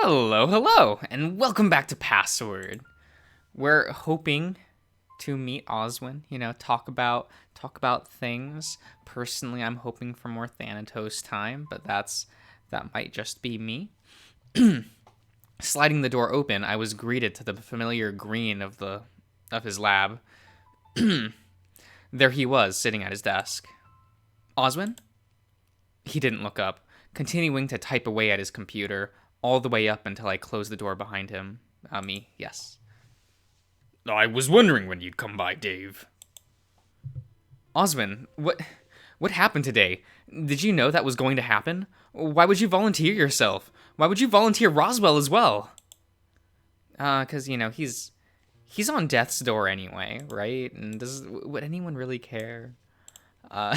Hello, hello, and welcome back to Password. We're hoping to meet Oswin, talk about things. Personally, I'm hoping for more Thanatos time, but that might just be me. Sliding the door open, I was greeted to the familiar green of his lab. There he was, sitting at his desk. Oswin? He didn't look up, continuing to type away at his computer, all the way up until I closed the door behind him. Me, yes. I was wondering when you'd come by, Dave. Oswin, what happened today? Did you know that was going to happen? Why would you volunteer yourself? Why would you volunteer Roswell as well? 'Cause he's on death's door anyway, right? And would anyone really care? Uh,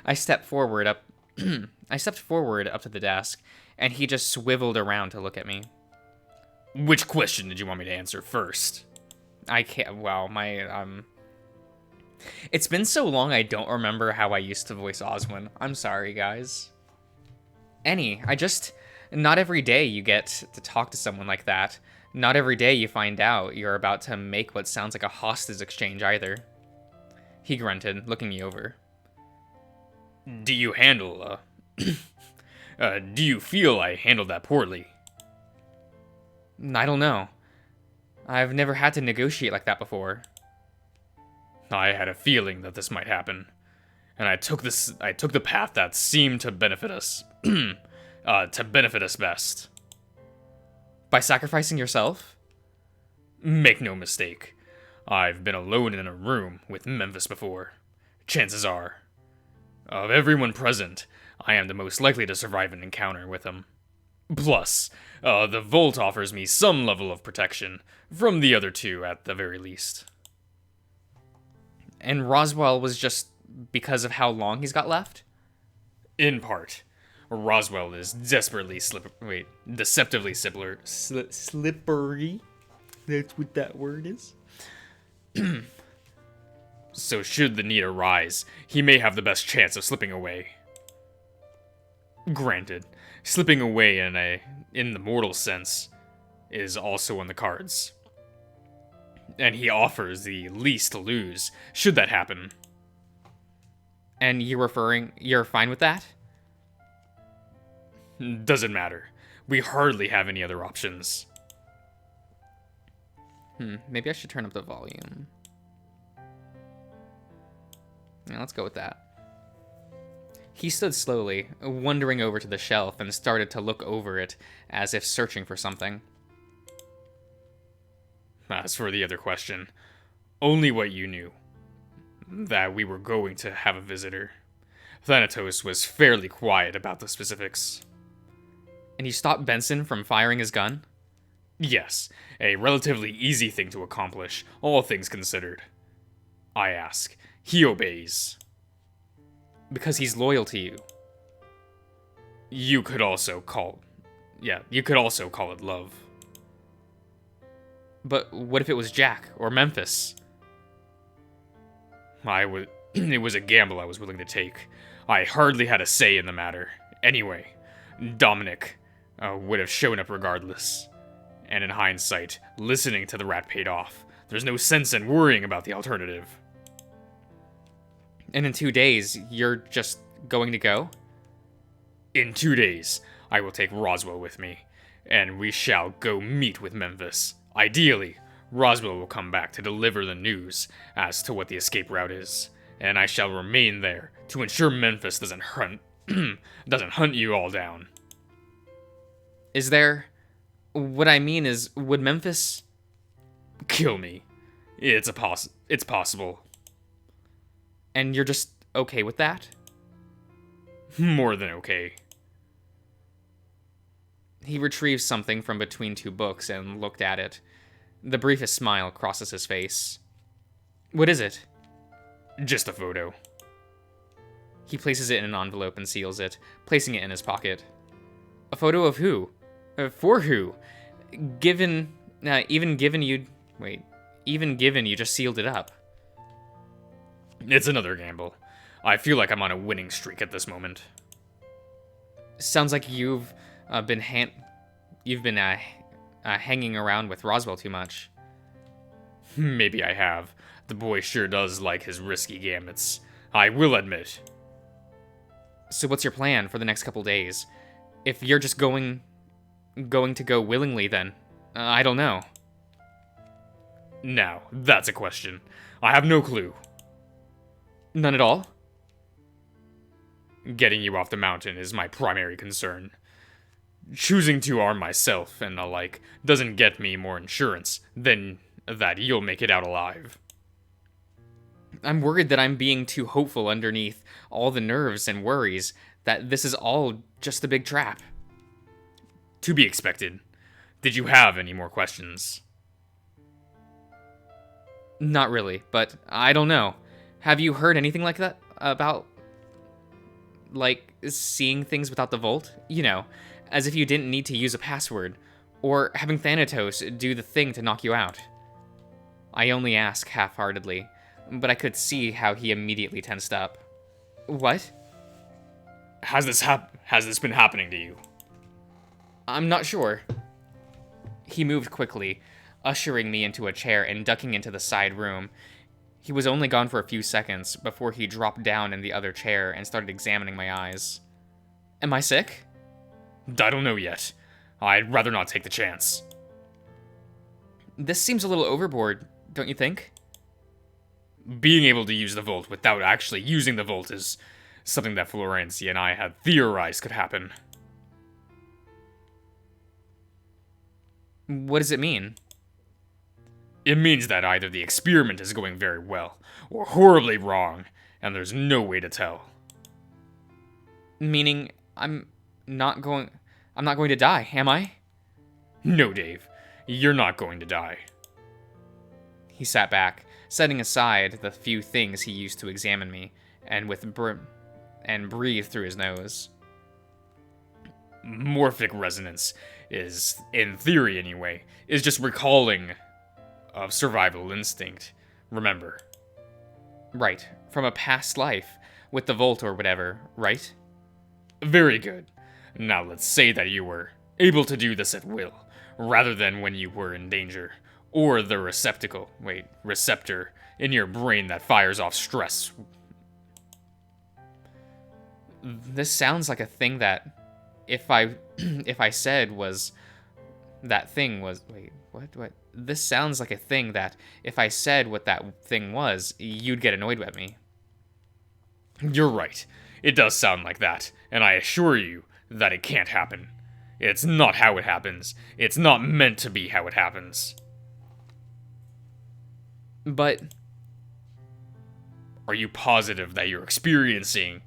I stepped forward up. I stepped forward up to the desk, and he just swiveled around to look at me. Which question did you want me to answer first? I can't. Wow, It's been so long, I don't remember how I used to voice Oswin. I'm sorry, guys. Not every day you get to talk to someone like that. Not every day you find out you're about to make what sounds like a hostage exchange either. He grunted, looking me over. Do you handle, do you feel I handled that poorly? I don't know. I've never had to negotiate like that before. I had a feeling that this might happen, and I took the path that seemed to benefit us, to benefit us best. By sacrificing yourself? Make no mistake, I've been alone in a room with Memphis before. Chances are, of everyone present, I am the most likely to survive an encounter with him. Plus, the Vault offers me some level of protection from the other two at the very least. And Roswell was just because of how long he's got left? In part. Roswell is deceptively Slippery? That's what that word is? So should the need arise, he may have the best chance of slipping away. Granted, slipping away in the mortal sense is also on the cards. And he offers the least to lose, should that happen. And you're fine with that? Doesn't matter. We hardly have any other options. Maybe I should turn up the volume. Yeah, let's go with that. He stood slowly, wandering over to the shelf, and started to look over it, as if searching for something. As for the other question, only what you knew. That we were going to have a visitor. Thanatos was fairly quiet about the specifics. And you stopped Benson from firing his gun? Yes, a relatively easy thing to accomplish, all things considered. I ask. He obeys. Because he's loyal to you. You could also call it love. But what if it was Jack or Memphis? It was a gamble I was willing to take. I hardly had a say in the matter. Anyway, Dominic would have shown up regardless. And in hindsight, listening to the rat paid off. There's no sense in worrying about the alternative. And in 2 days, you're just going to go? In 2 days, I will take Roswell with me, and we shall go meet with Memphis. Ideally, Roswell will come back to deliver the news as to what the escape route is, and I shall remain there to ensure Memphis doesn't hunt you all down. Is there... What I mean is, would Memphis... Kill me. It's possible. And you're just okay with that? More than okay. He retrieved something from between two books and looked at it. The briefest smile crosses his face. What is it? Just a photo. He places it in an envelope and seals it, placing it in his pocket. A photo of who? For who? Even given you just sealed it up. It's another gamble. I feel like I'm on a winning streak at this moment. Sounds like you've been you've been hanging around with Roswell too much. Maybe I have. The boy sure does like his risky gambits. I will admit. So what's your plan for the next couple days? If you're just going to go willingly, then I don't know. Now, that's a question. I have no clue. None at all? Getting you off the mountain is my primary concern. Choosing to arm myself and the like doesn't get me more insurance than that you'll make it out alive. I'm worried that I'm being too hopeful underneath all the nerves and worries, that this is all just a big trap. To be expected. Did you have any more questions? Not really, but I don't know. Have you heard anything like that about, like, seeing things without the vault? You know, as if you didn't need to use a password, or having Thanatos do the thing to knock you out. I only ask half-heartedly, but I could see how he immediately tensed up. What? Has this been happening to you? I'm not sure. He moved quickly, ushering me into a chair and ducking into the side room. He was only gone for a few seconds before he dropped down in the other chair and started examining my eyes. Am I sick? I don't know yet. I'd rather not take the chance. This seems a little overboard, don't you think? Being able to use the vault without actually using the vault is something that Florenzi and I had theorized could happen. What does it mean? It means that either the experiment is going very well, or horribly wrong, and there's no way to tell. Meaning, I'm not going to die, am I? No, Dave. You're not going to die. He sat back, setting aside the few things he used to examine me, and breathed through his nose. Morphic resonance is, in theory anyway, is just recalling of survival instinct. Remember. Right, from a past life, with the Volt or whatever, right? Very good. Now let's say that you were able to do this at will, rather than when you were in danger, or the receptor in your brain that fires off stress. This sounds like a thing that, if I said was, that thing was, wait, what? This sounds like a thing that, if I said what that thing was, you'd get annoyed at me. You're right. It does sound like that, and I assure you that it can't happen. It's not how it happens. It's not meant to be how it happens. But... Are you positive that you're experiencing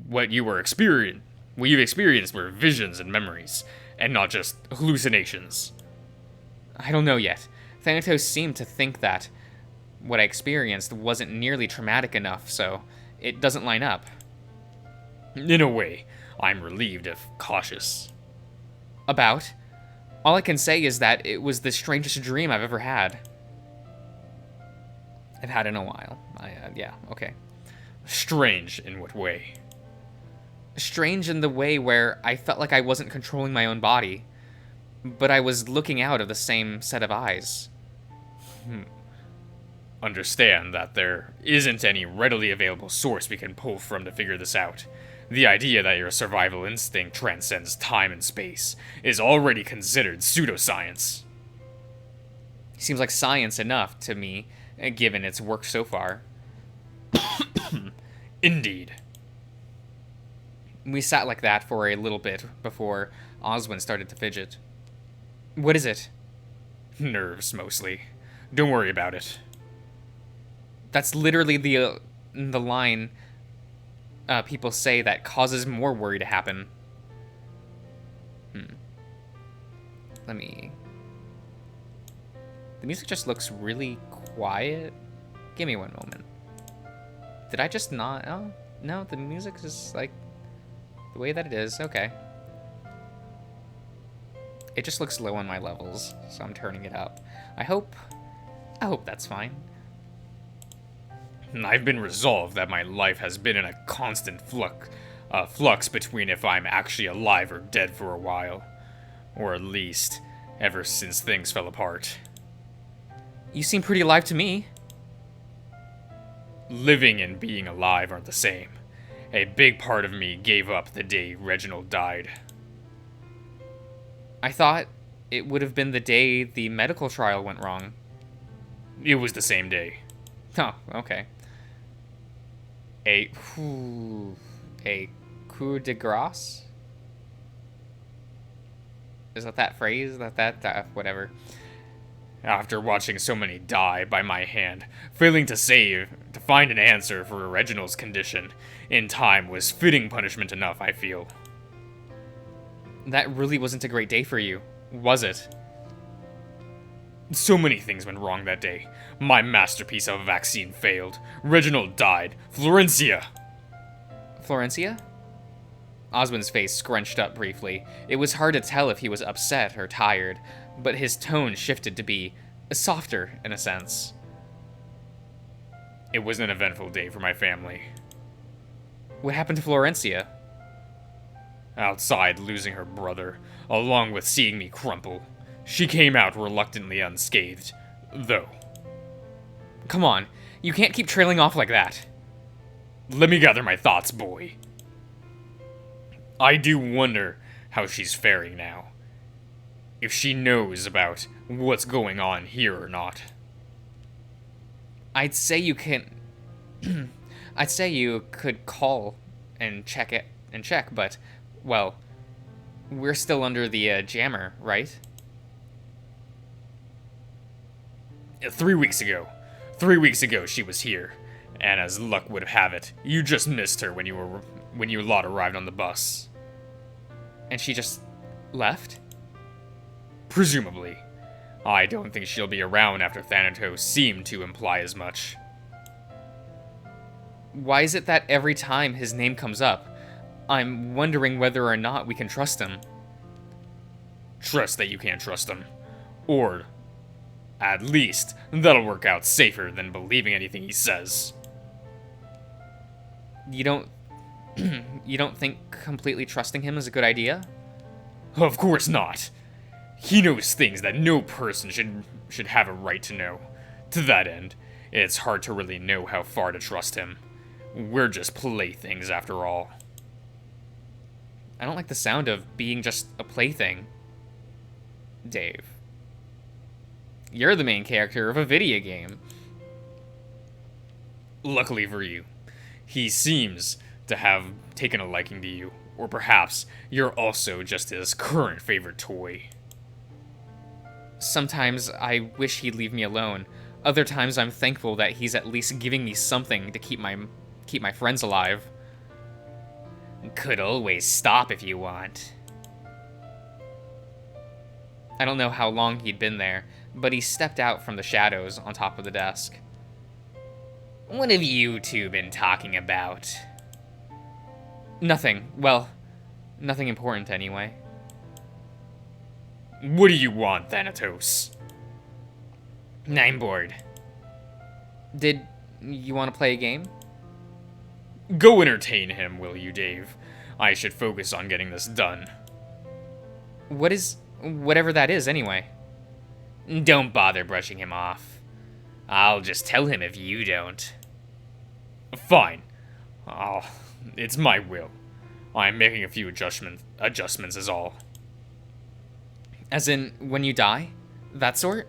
what you've experienced were visions and memories, and not just hallucinations? I don't know yet. Thanatos seemed to think that what I experienced wasn't nearly traumatic enough, so it doesn't line up. In a way, I'm relieved if cautious. About? All I can say is that it was the strangest dream I've ever had. I've had in a while. Yeah, okay. Strange in what way? Strange in the way where I felt like I wasn't controlling my own body, but I was looking out of the same set of eyes. Understand that there isn't any readily available source we can pull from to figure this out. The idea that your survival instinct transcends time and space is already considered pseudoscience. Seems like science enough to me, given its work so far. Indeed. We sat like that for a little bit before Oswin started to fidget. What is it? Nerves, mostly. Don't worry about it. That's literally the line people say that causes more worry to happen. Let me... The music just looks really quiet. Give me one moment. Did I just not... Oh, no, the music is like the way that it is. Okay. It just looks low on my levels, so I'm turning it up. I hope that's fine. I've been resolved that my life has been in a constant flux between if I'm actually alive or dead for a while. Or at least, ever since things fell apart. You seem pretty alive to me. Living and being alive aren't the same. A big part of me gave up the day Reginald died. I thought it would have been the day the medical trial went wrong. It was the same day. Oh, okay. A coup de grace? Is that phrase? Whatever. After watching so many die by my hand, failing to find an answer for Reginald's condition in time was fitting punishment enough, I feel. That really wasn't a great day for you, was it? So many things went wrong that day. My masterpiece of a vaccine failed. Reginald died. Florencia! Florencia? Oswin's face scrunched up briefly. It was hard to tell if he was upset or tired, but his tone shifted to be softer in a sense. It was an eventful day for my family. What happened to Florencia? Outside losing her brother, along with seeing me crumple, she came out reluctantly unscathed, though. Come on, you can't keep trailing off like that. Let me gather my thoughts, boy. I do wonder how she's faring now. If she knows about what's going on here or not. I'd say you can. I'd say you could call and check, but, well, we're still under the jammer, right? 3 weeks ago. 3 weeks ago she was here, and as luck would have it, you just missed her when you lot arrived on the bus. And she just left? Presumably. I don't think she'll be around after Thanatos seemed to imply as much. Why is it that every time his name comes up, I'm wondering whether or not we can trust him? Trust that you can't trust him. Or, at least, that'll work out safer than believing anything he says. You don't think completely trusting him is a good idea? Of course not. He knows things that no person should have a right to know. To that end, it's hard to really know how far to trust him. We're just playthings after all. I don't like the sound of being just a plaything. Dave. You're the main character of a video game. Luckily for you, he seems to have taken a liking to you, or perhaps you're also just his current favorite toy. Sometimes I wish he'd leave me alone. Other times I'm thankful that he's at least giving me something to keep my friends alive. Could always stop if you want. I don't know how long he'd been there, but he stepped out from the shadows on top of the desk. What have you two been talking about? Nothing. Well, nothing important anyway. What do you want, Thanatos? I'm bored. Did you want to play a game? Go entertain him, will you, Dave? I should focus on getting this done. Whatever that is, anyway? Don't bother brushing him off. I'll just tell him if you don't. Fine. It's my will. I'm making a few adjustments is all. As in, when you die? That sort?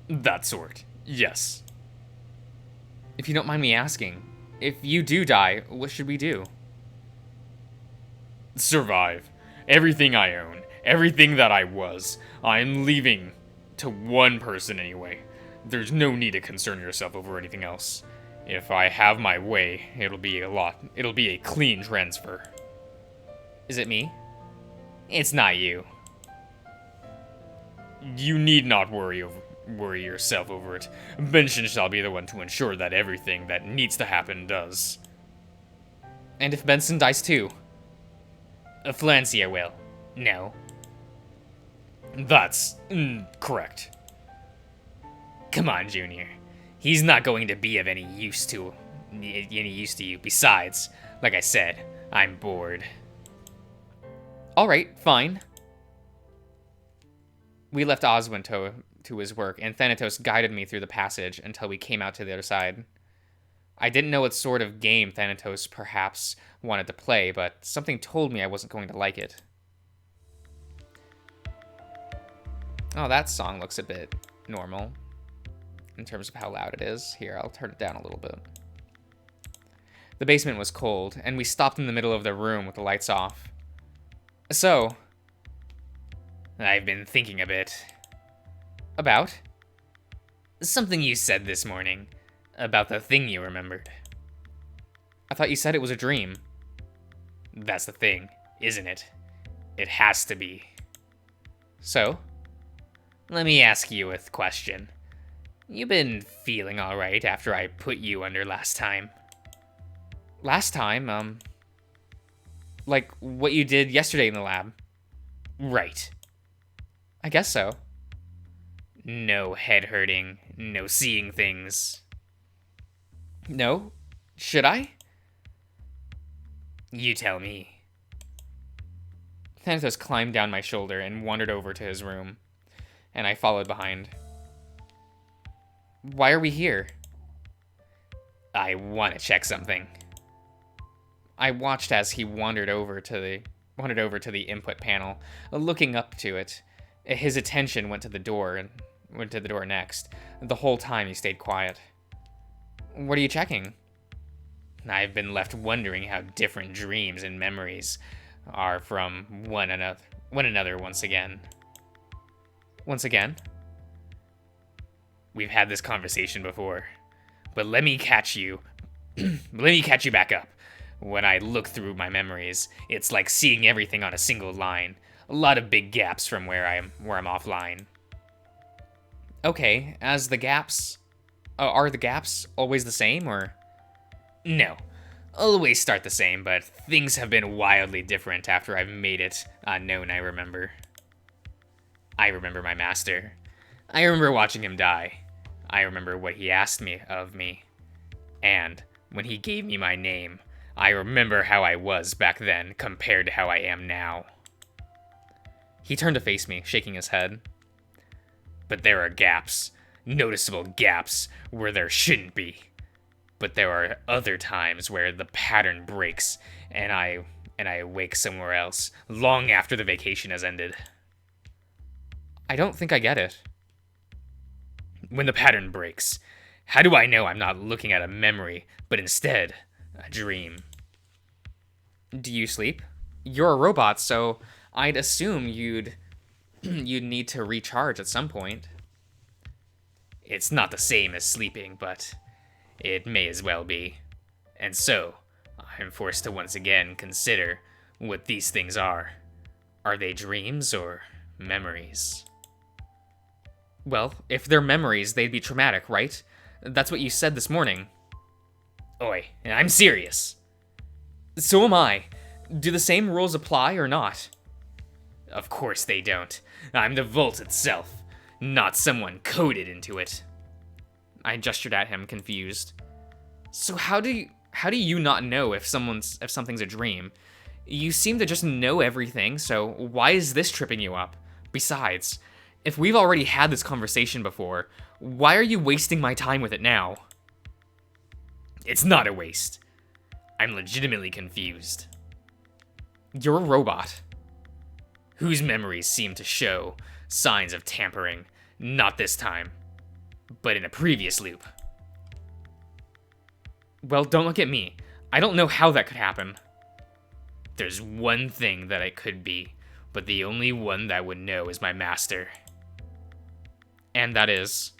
That sort, yes. If you don't mind me asking, if you do die, what should we do? Survive. Everything I own, everything that I was, I'm leaving to one person anyway. There's no need to concern yourself over anything else. If I have my way, it'll be a clean transfer. Is it me? It's not you. You need not worry yourself over it. Benson shall be the one to ensure that everything that needs to happen does. And if Benson dies too? Flancia will. No. That's correct. Come on, Junior. He's not going to be of any use to you. Besides, like I said, I'm bored. All right, fine. We left Oswin to his work, and Thanatos guided me through the passage until we came out to the other side. I didn't know what sort of game Thanatos perhaps wanted to play, but something told me I wasn't going to like it. Oh, that song looks a bit normal in terms of how loud it is. Here, I'll turn it down a little bit. The basement was cold, and we stopped in the middle of the room with the lights off. So, I've been thinking a bit. about? Something you said this morning. About the thing you remembered. I thought you said it was a dream. That's the thing, isn't it? It has to be. So? Let me ask you a question. You been feeling alright after I put you under last time? Last time, like what you did yesterday in the lab? Right. I guess so. No head hurting, no seeing things. No? Should I? You tell me. Thanatos climbed down my shoulder and wandered over to his room, and I followed behind. Why are we here? I want to check something. I watched as he wandered over to the input panel, looking up to it. His attention went to the door next. The whole time he stayed quiet. What are you checking? I've been left wondering how different dreams and memories are from one another once again. Once again? We've had this conversation before, but let me catch you. Let me catch you back up. When I look through my memories, it's like seeing everything on a single line. A lot of big gaps from where I'm offline. Okay, as the gaps... are the gaps always the same, or...? No. Always start the same, but things have been wildly different after I've made it known I remember. I remember my master. I remember watching him die. I remember what he asked me of me. And when he gave me my name, I remember how I was back then compared to how I am now. He turned to face me, shaking his head. But there are gaps, noticeable gaps, where there shouldn't be. But there are other times where the pattern breaks, and I awake somewhere else, long after the vacation has ended. I don't think I get it. When the pattern breaks, how do I know I'm not looking at a memory, but instead, a dream? Do you sleep? You're a robot, so I'd assume you'd need to recharge at some point. It's not the same as sleeping, but it may as well be. And so, I'm forced to once again consider what these things are. Are they dreams or memories? Well, if they're memories, they'd be traumatic, right? That's what you said this morning. Oi, I'm serious. So am I. Do the same rules apply or not? Of course they don't. I'm the Vault itself, not someone coded into it. I gestured at him, confused. So how do you not know if something's a dream? You seem to just know everything, so why is this tripping you up? Besides, if we've already had this conversation before, why are you wasting my time with it now? It's not a waste. I'm legitimately confused. You're a robot. Whose memories seem to show signs of tampering, not this time, but in a previous loop. Well, don't look at me. I don't know how that could happen. There's one thing that it could be, but the only one that would know is my master. And that is?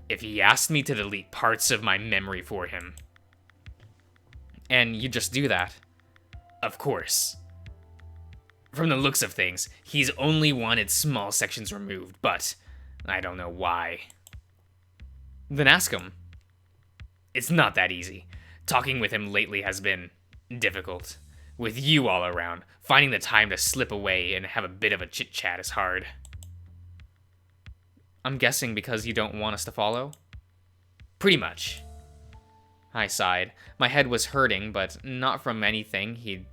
If he asked me to delete parts of my memory for him. And you just do that? Of course. From the looks of things, he's only wanted small sections removed, but I don't know why. Then ask him. It's not that easy. Talking with him lately has been difficult. With you all around, finding the time to slip away and have a bit of a chit-chat is hard. I'm guessing because you don't want us to follow? Pretty much. I sighed. My head was hurting, but not from anything he'd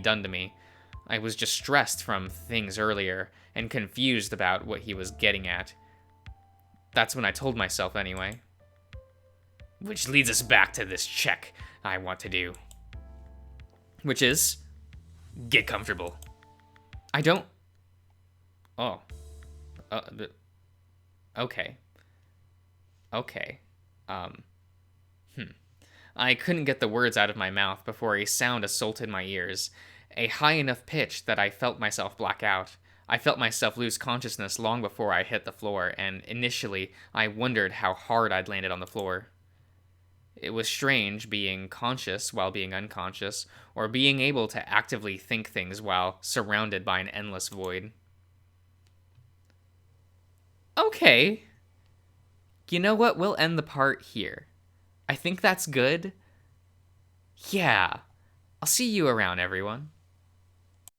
done to me. I was just stressed from things earlier and confused about what he was getting at. That's when I told myself anyway. Which leads us back to this check I want to do. Which is, Get comfortable. I don't. Oh. Okay. Okay. I couldn't get the words out of my mouth before a sound assaulted my ears, a high enough pitch that I felt myself black out. I felt myself lose consciousness long before I hit the floor, and initially I wondered how hard I'd landed on the floor. It was strange being conscious while being unconscious, or being able to actively think things while surrounded by an endless void. Okay. You know what? We'll end the part here. I think that's good. Yeah. I'll see you around, everyone.